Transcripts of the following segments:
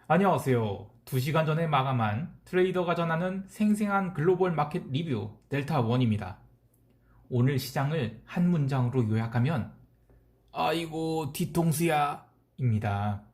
안녕하세요. 2시간 전에 마감한 트레이더가 전하는 생생한 글로벌 마켓 리뷰 델타1입니다. 오늘 시장을 한 문장으로 요약하면 아이고 뒤통수야 입니다.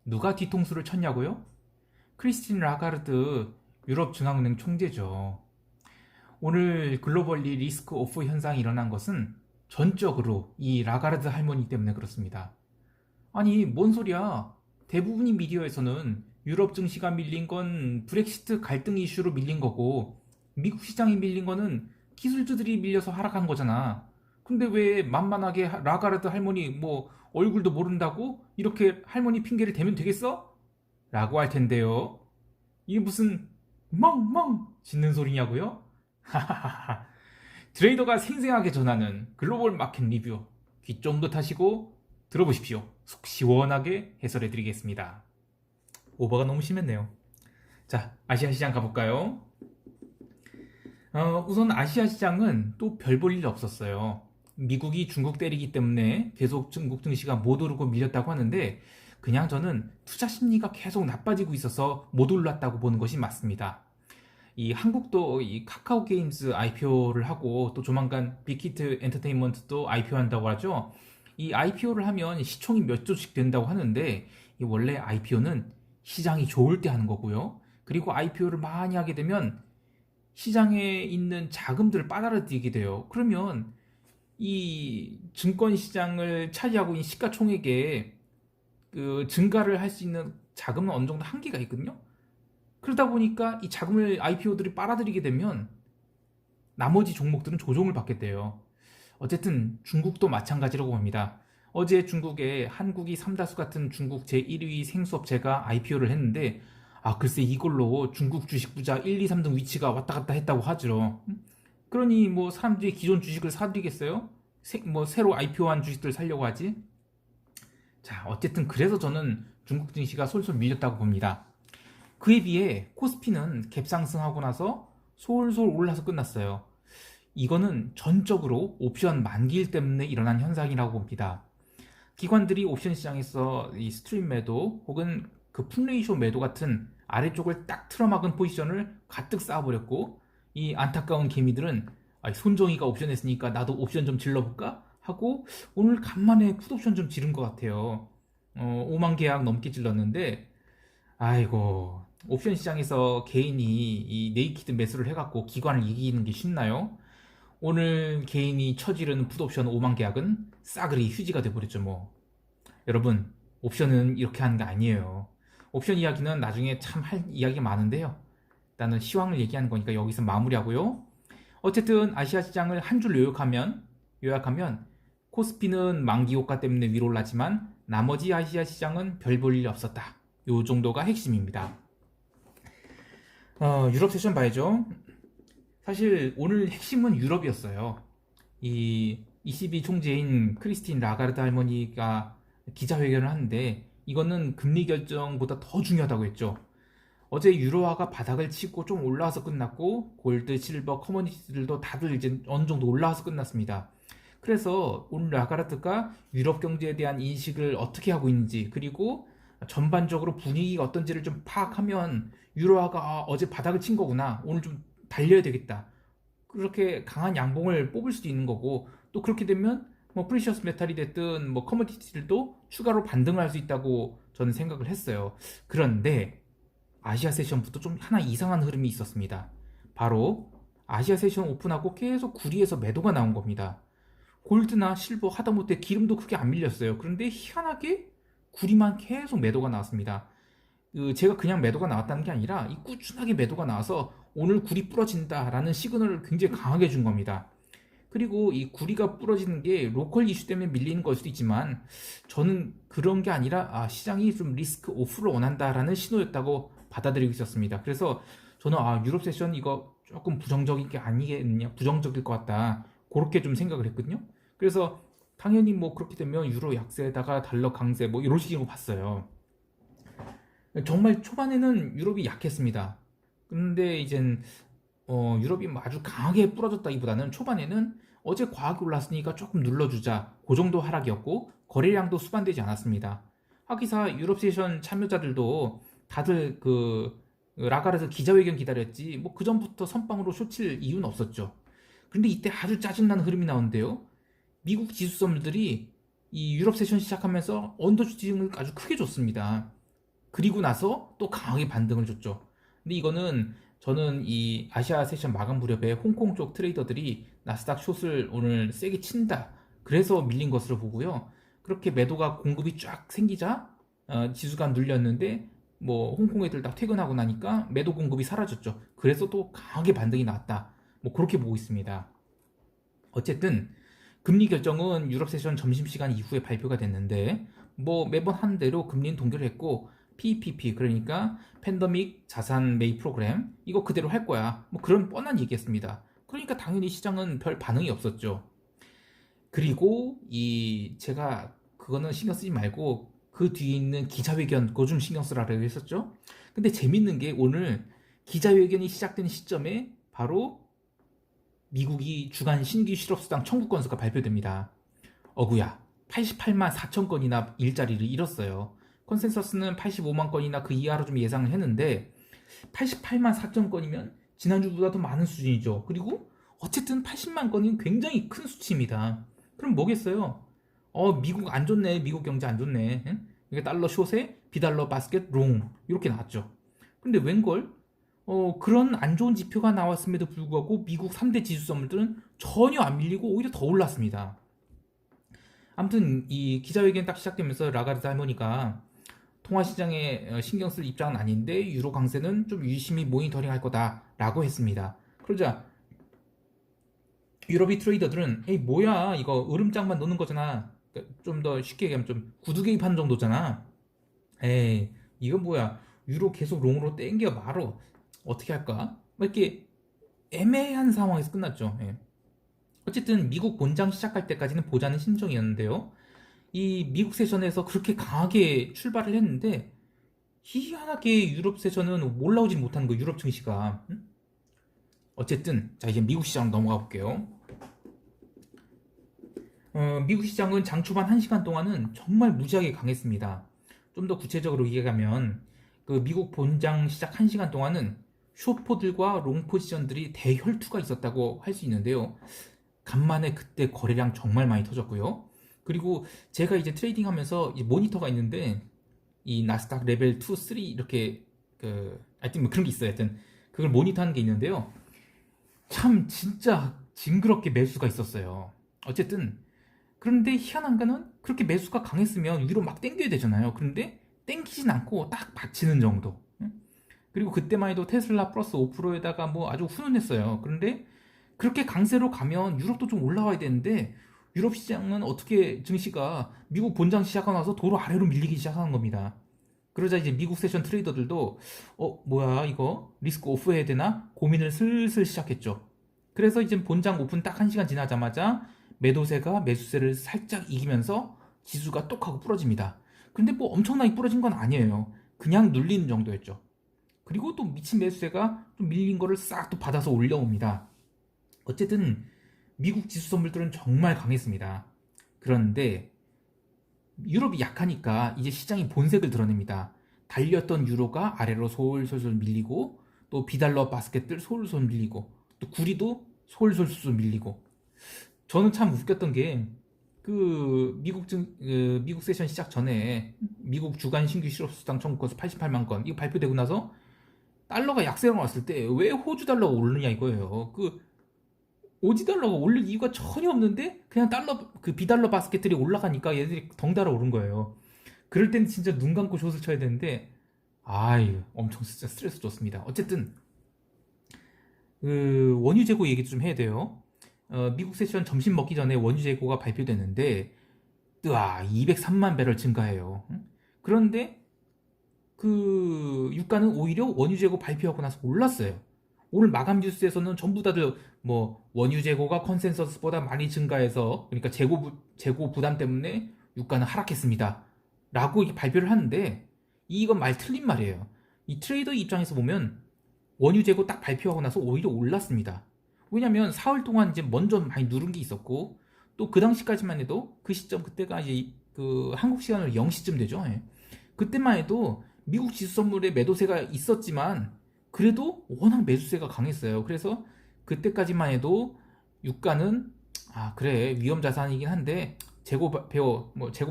누가 뒤통수를 쳤냐고요? 크리스틴 라가르드 유럽 중앙은행 총재죠. 오늘 글로벌리 리스크 오프 현상이 일어난 것은 전적으로 이 라가르드 할머니 때문에 그렇습니다. 아니 뭔 소리야. 대부분의 미디어에서는 유럽 증시가 밀린 건 브렉시트 갈등 이슈로 밀린 거고 미국 시장이 밀린 거는 기술주들이 밀려서 하락한 거잖아. 근데 왜 만만하게 라가르드 할머니 뭐 얼굴도 모른다고 이렇게 할머니 핑계를 대면 되겠어? 라고 할 텐데요. 이게 무슨 멍멍 짖는 소리냐고요? 하하하하. 트레이더가 생생하게 전하는 글로벌 마켓 리뷰 귀 쫑긋 하시고 들어보십시오. 속 시원하게 해설해 드리겠습니다. 오버가 너무 심했네요. 자, 아시아 시장 가볼까요? 우선 아시아 시장은 또 별 볼 일 없었어요. 미국이 중국 때리기 때문에 계속 중국 증시가 못 오르고 밀렸다고 하는데 그냥 저는 투자 심리가 계속 나빠지고 있어서 못 올랐다고 보는 것이 맞습니다. 이 한국도 이 카카오 게임즈 IPO를 하고 또 조만간 빅히트 엔터테인먼트도 IPO 한다고 하죠. 이 IPO를 하면 시총이 몇 조씩 된다고 하는데 원래 IPO는 시장이 좋을 때 하는 거고요. 그리고 IPO를 많이 하게 되면 시장에 있는 자금들을 빨아들이게 돼요. 그러면 이 증권 시장을 차지하고 있는 시가총액에 그 증가를 할 수 있는 자금은 어느 정도 한계가 있거든요. 그러다 보니까 이 자금을 IPO들이 빨아들이게 되면 나머지 종목들은 조정을 받게 돼요. 어쨌든 중국도 마찬가지라고 봅니다. 어제 중국에 한국이 삼다수 같은 중국 제1위 생수업체가 IPO를 했는데 글쎄 이걸로 중국 주식 부자 1, 2, 3등 위치가 왔다 갔다 했다고 하죠. 그러니 뭐 사람들이 기존 주식을 사들이겠어요? 뭐 새로 IPO한 주식들 살려고 하지? 자, 어쨌든 그래서 저는 중국 증시가 솔솔 밀렸다고 봅니다. 그에 비해 코스피는 갭상승하고 나서 솔솔 올라서 끝났어요. 이거는 전적으로 옵션 만기일 때문에 일어난 현상이라고 봅니다. 기관들이 옵션 시장에서 이 스트림 매도 혹은 그 풋레이쇼 매도 같은 아래쪽을 딱 틀어막은 포지션을 가득 쌓아버렸고 이 안타까운 개미들은 손정이가 옵션 했으니까 나도 옵션 좀 질러볼까? 하고 오늘 간만에 풋옵션 좀 지른 것 같아요. 5만 계약 넘게 질렀는데 아이고 옵션 시장에서 개인이 이 네이키드 매수를 해갖고 기관을 이기는 게 쉽나요? 오늘 개인이 처지른 풋옵션 5만 계약은 싸그리 휴지가 돼버렸죠 뭐. 여러분 옵션은 이렇게 하는 게 아니에요. 옵션 이야기는 나중에 참 할 이야기가 많은데요. 나는 시황을 얘기하는 거니까 여기서 마무리하고요. 어쨌든 아시아 시장을 한 줄 요약하면 코스피는 만기 효과 때문에 위로 올랐지만 나머지 아시아 시장은 별 볼 일 없었다. 요 정도가 핵심입니다. 유럽 세션 봐야죠. 사실 오늘 핵심은 유럽이었어요. 이 ECB 총재인 크리스틴 라가르드 할머니가 기자회견을 하는데 이거는 금리 결정보다 더 중요하다고 했죠. 어제 유로화가 바닥을 치고 좀 올라와서 끝났고 골드, 실버, 커머니티들도 다들 이제 어느 정도 올라와서 끝났습니다. 그래서 오늘 라가르드가 유럽 경제에 대한 인식을 어떻게 하고 있는지 그리고 전반적으로 분위기가 어떤지를 좀 파악하면 유로화가 어제 바닥을 친 거구나 오늘 좀 달려야 되겠다 그렇게 강한 양봉을 뽑을 수도 있는 거고 또 그렇게 되면 뭐 프리셔스 메탈이 됐든 뭐 커머디티들도 추가로 반등을 할 수 있다고 저는 생각을 했어요. 그런데 아시아 세션부터 좀 하나 이상한 흐름이 있었습니다. 바로 아시아 세션 오픈하고 계속 구리에서 매도가 나온 겁니다. 골드나 실버 하다못해 기름도 크게 안 밀렸어요. 그런데 희한하게 구리만 계속 매도가 나왔습니다. 제가 그냥 매도가 나왔다는 게 아니라 이 꾸준하게 매도가 나와서 오늘 구리 부러진다라는 시그널을 굉장히 강하게 준 겁니다. 그리고 이 구리가 부러지는 게 로컬 이슈 때문에 밀리는 걸 수도 있지만 저는 그런 게 아니라 시장이 좀 리스크 오프를 원한다라는 신호였다고 받아들이고 있었습니다. 그래서 저는 유럽 세션 이거 조금 부정적인 게 아니겠냐, 부정적일 것 같다 그렇게 좀 생각을 했거든요. 그래서 당연히 뭐 그렇게 되면 유로 약세에다가 달러 강세 뭐 이런 식으로 봤어요. 정말 초반에는 유럽이 약했습니다. 근데 이젠 유럽이 뭐 아주 강하게 부러졌다기보다는 초반에는 어제 과하게 올랐으니까 조금 눌러주자 그 정도 하락이었고 거래량도 수반되지 않았습니다. 하기사 유럽 세션 참여자들도 다들 라가르드 기자회견 기다렸지 뭐 그 전부터 선빵으로 쇼칠 이유는 없었죠. 그런데 이때 아주 짜증나는 흐름이 나오는데요. 미국 지수 선물들이 이 유럽 세션 시작하면서 언더슈팅을 아주 크게 줬습니다. 그리고 나서 또 강하게 반등을 줬죠. 근데 이거는 저는 이 아시아 세션 마감 무렵에 홍콩 쪽 트레이더들이 나스닥 숏을 오늘 세게 친다. 그래서 밀린 것으로 보고요. 그렇게 매도가 공급이 쫙 생기자 지수가 눌렸는데 뭐 홍콩 애들 다 퇴근하고 나니까 매도 공급이 사라졌죠. 그래서 또 강하게 반등이 나왔다. 뭐 그렇게 보고 있습니다. 어쨌든 금리 결정은 유럽 세션 점심시간 이후에 발표가 됐는데 뭐 매번 하는 대로 금리는 동결을 했고 PPP 그러니까 팬데믹 자산 매입 프로그램 이거 그대로 할 거야. 뭐 그런 뻔한 얘기였습니다. 그러니까 당연히 시장은 별 반응이 없었죠. 그리고 이 제가 그거는 신경 쓰지 말고 그 뒤에 있는 기자회견 그거 좀 신경 쓰라고 했었죠. 근데 재밌는 게 오늘 기자회견이 시작된 시점에 바로 미국이 주간 신규 실업수당 청구 건수가 발표됩니다. 어구야 88만 4천 건이나 일자리를 잃었어요. 컨센서스는 85만 건이나 그 이하로 좀 예상을 했는데 88만 4천 건이면 지난주보다 더 많은 수준이죠. 그리고 어쨌든 80만 건은 굉장히 큰 수치입니다. 그럼 뭐겠어요? 미국 안 좋네. 미국 경제 안 좋네. 응? 이게 달러 숏에 비달러 바스켓 롱 이렇게 나왔죠. 근데 웬걸? 그런 안 좋은 지표가 나왔음에도 불구하고 미국 3대 지수 선물들은 전혀 안 밀리고 오히려 더 올랐습니다. 아무튼 이 기자회견 딱 시작되면서 라가르드 할머니가 통화시장에 신경 쓸 입장은 아닌데 유로 강세는 좀 유심히 모니터링 할 거다라고 했습니다. 그러자 유럽이 트레이더들은 에이 뭐야 이거 으름장만 놓는 거잖아. 좀 더 쉽게 얘기하면 좀 구두 개입하는 정도잖아. 에이 이건 뭐야 유로 계속 롱으로 땡겨 말어 어떻게 할까? 뭐 이렇게 애매한 상황에서 끝났죠. 예. 어쨌든 미국 본장 시작할 때까지는 보자는 심정이었는데요. 이 미국 세션에서 그렇게 강하게 출발을 했는데 희한하게 유럽 세션은 올라오지 못하는 거 유럽 증시가. 어쨌든 자 이제 미국 시장 넘어가 볼게요. 미국 시장은 장 초반 1시간 동안은 정말 무지하게 강했습니다. 좀 더 구체적으로 얘기하면 그 미국 본장 시작 1시간 동안은 숏포들과 롱 포지션들이 대혈투가 있었다고 할 수 있는데요. 간만에 그때 거래량 정말 많이 터졌고요. 그리고 제가 이제 트레이딩 하면서 이제 모니터가 있는데 이 나스닥 레벨 2, 3 이렇게 하여튼 뭐 그런 게 있어요. 하여튼 그걸 모니터하는 게 있는데요. 참 진짜 징그럽게 매수가 있었어요. 어쨌든 그런데 희한한 거는 그렇게 매수가 강했으면 위로 막 땡겨야 되잖아요. 그런데 땡기진 않고 딱 받치는 정도. 그리고 그때만 해도 테슬라 플러스 5%에다가 뭐 아주 훈훈했어요. 그런데 그렇게 강세로 가면 유럽도 좀 올라와야 되는데 유럽 시장은 어떻게 증시가 미국 본장 시작하고 나서 도로 아래로 밀리기 시작하는 겁니다. 그러자 이제 미국 세션 트레이더들도 뭐야 이거 리스크 오프 해야 되나 고민을 슬슬 시작했죠. 그래서 이제 본장 오픈 딱 1시간 지나자마자 매도세가 매수세를 살짝 이기면서 지수가 똑 하고 부러집니다. 근데 뭐 엄청나게 부러진 건 아니에요. 그냥 눌리는 정도였죠. 그리고 또 미친 매수세가 좀 밀린 거를 싹 또 받아서 올려옵니다. 어쨌든 미국 지수 선물들은 정말 강했습니다. 그런데 유럽이 약하니까 이제 시장이 본색을 드러냅니다. 달렸던 유로가 아래로 솔솔솔 밀리고 또 비달러 바스켓들 솔솔 밀리고 또 구리도 솔솔솔 밀리고 저는 참 웃겼던 게 미국 세션 시작 전에 미국 주간 신규 실업수당 청구 건수 88만 건 이거 발표되고 나서 달러가 약세로 나왔을 때 왜 호주 달러가 오르느냐 이거예요. 오지 달러가 올릴 이유가 전혀 없는데 그냥 비달러 바스켓들이 올라가니까 얘들이 덩달아 오른 거예요. 그럴 땐 진짜 눈 감고 숏을 쳐야 되는데 엄청 진짜 스트레스 줬습니다. 어쨌든 원유 재고 얘기 좀 해야 돼요. 미국 세션 점심 먹기 전에 원유 재고가 발표됐는데 203만 배럴 증가해요. 그런데 유가는 오히려 원유 재고 발표하고 나서 올랐어요. 오늘 마감 뉴스에서는 전부 다들 뭐 원유 재고가 컨센서스보다 많이 증가해서 그러니까 재고 부담 때문에 유가는 하락했습니다. 라고 발표를 하는데 이건 말 틀린 말이에요. 이 트레이더 입장에서 보면 원유 재고 딱 발표하고 나서 오히려 올랐습니다. 왜냐면 사흘 동안 이제 먼저 많이 누른 게 있었고 또 그 당시까지만 해도 그 시점 그때가 이제 한국 시간으로 0시쯤 되죠. 예. 그때만 해도 미국 지수 선물에 매도세가 있었지만 그래도 워낙 매수세가 강했어요. 그래서 그때까지만 해도 유가는 그래 위험 자산이긴 한데 재고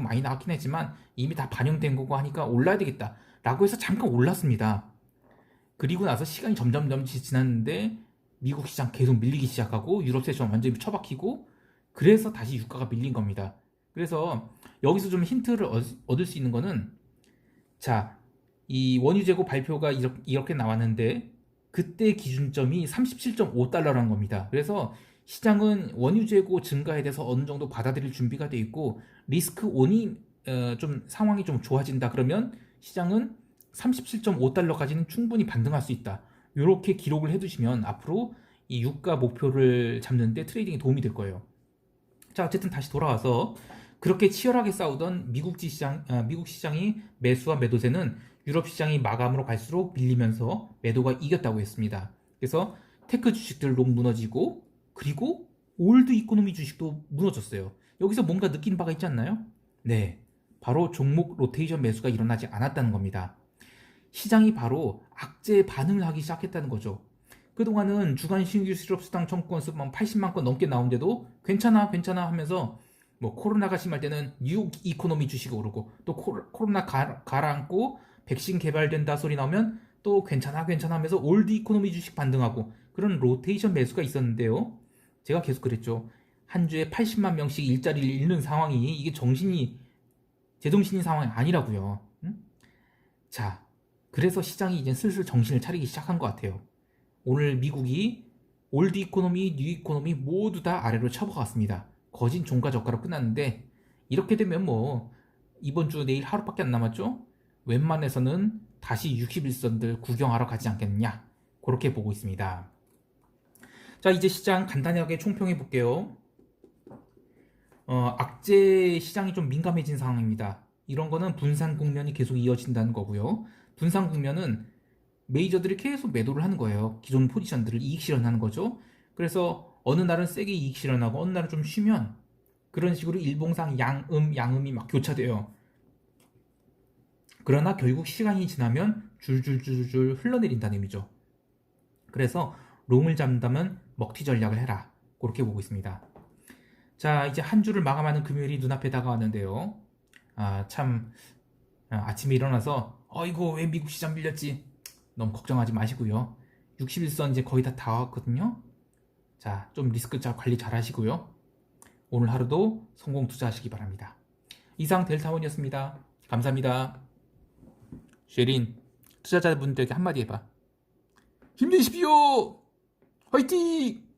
많이 나왔긴 했지만 이미 다 반영된 거고 하니까 올라야 되겠다 라고 해서 잠깐 올랐습니다. 그리고 나서 시간이 점점 지났는데 미국 시장 계속 밀리기 시작하고 유럽 시장 완전히 처박히고 그래서 다시 유가가 밀린 겁니다. 그래서 여기서 좀 힌트를 얻을 수 있는 거는 자, 이 원유 재고 발표가 이렇게 나왔는데 그때 기준점이 37.5달러라는 겁니다. 그래서 시장은 원유 재고 증가에 대해서 어느 정도 받아들일 준비가 돼 있고 리스크 온이 좀 상황이 좀 좋아진다 그러면 시장은 37.5달러까지는 충분히 반등할 수 있다. 이렇게 기록을 해두시면 앞으로 이 유가 목표를 잡는데 트레이딩에 도움이 될 거예요. 자, 어쨌든 다시 돌아와서 그렇게 치열하게 싸우던 미국 시장이 매수와 매도세는 유럽 시장이 마감으로 갈수록 밀리면서 매도가 이겼다고 했습니다. 그래서 테크 주식들 롱 무너지고 그리고 올드 이코노미 주식도 무너졌어요. 여기서 뭔가 느낀 바가 있지 않나요? 네, 바로 종목 로테이션 매수가 일어나지 않았다는 겁니다. 시장이 바로 악재에 반응을 하기 시작했다는 거죠. 그동안은 주간 신규 실업수당 청구 건수 80만 건 넘게 나오는데도 괜찮아 하면서 뭐 코로나가 심할 때는 뉴 이코노미 주식이 오르고 또 코로나 가라앉고 백신 개발된다 소리 나오면 또 괜찮아 하면서 올드 이코노미 주식 반등하고 그런 로테이션 매수가 있었는데요. 제가 계속 그랬죠. 한 주에 80만 명씩 일자리를 잃는 상황이 이게 제정신인 상황이 아니라고요. 응? 자, 그래서 시장이 이제 슬슬 정신을 차리기 시작한 것 같아요. 오늘 미국이 올드 이코노미, 뉴 이코노미 모두 다 아래로 쳐박았습니다. 거진 종가 저가로 끝났는데 이렇게 되면 뭐 이번 주 내일 하루밖에 안 남았죠? 웬만해서는 다시 61선들 구경하러 가지 않겠느냐 그렇게 보고 있습니다. 자, 이제 시장 간단하게 총평해 볼게요. 악재 시장이 좀 민감해진 상황입니다. 이런 거는 분산 국면이 계속 이어진다는 거고요. 분산 국면은 메이저들이 계속 매도를 하는 거예요. 기존 포지션들을 이익 실현하는 거죠. 그래서 어느 날은 세게 이익 실현하고 어느 날은 좀 쉬면 그런 식으로 일봉상 양음이 막 교차돼요. 그러나 결국 시간이 지나면 줄줄줄줄 흘러내린다는 의미죠. 그래서 롱을 잡는다면 먹튀 전략을 해라. 그렇게 보고 있습니다. 자, 이제 한 주를 마감하는 금요일이 눈앞에 다가왔는데요. 아침에 일어나서 이거 왜 미국 시장 밀렸지? 너무 걱정하지 마시고요. 61선 이제 거의 다 왔거든요. 자, 좀 리스크 관리 잘 하시고요. 오늘 하루도 성공 투자하시기 바랍니다. 이상 델타원이었습니다. 감사합니다. 쉐린, 투자자분들에게 한마디 해봐. 힘내십시오! 화이팅!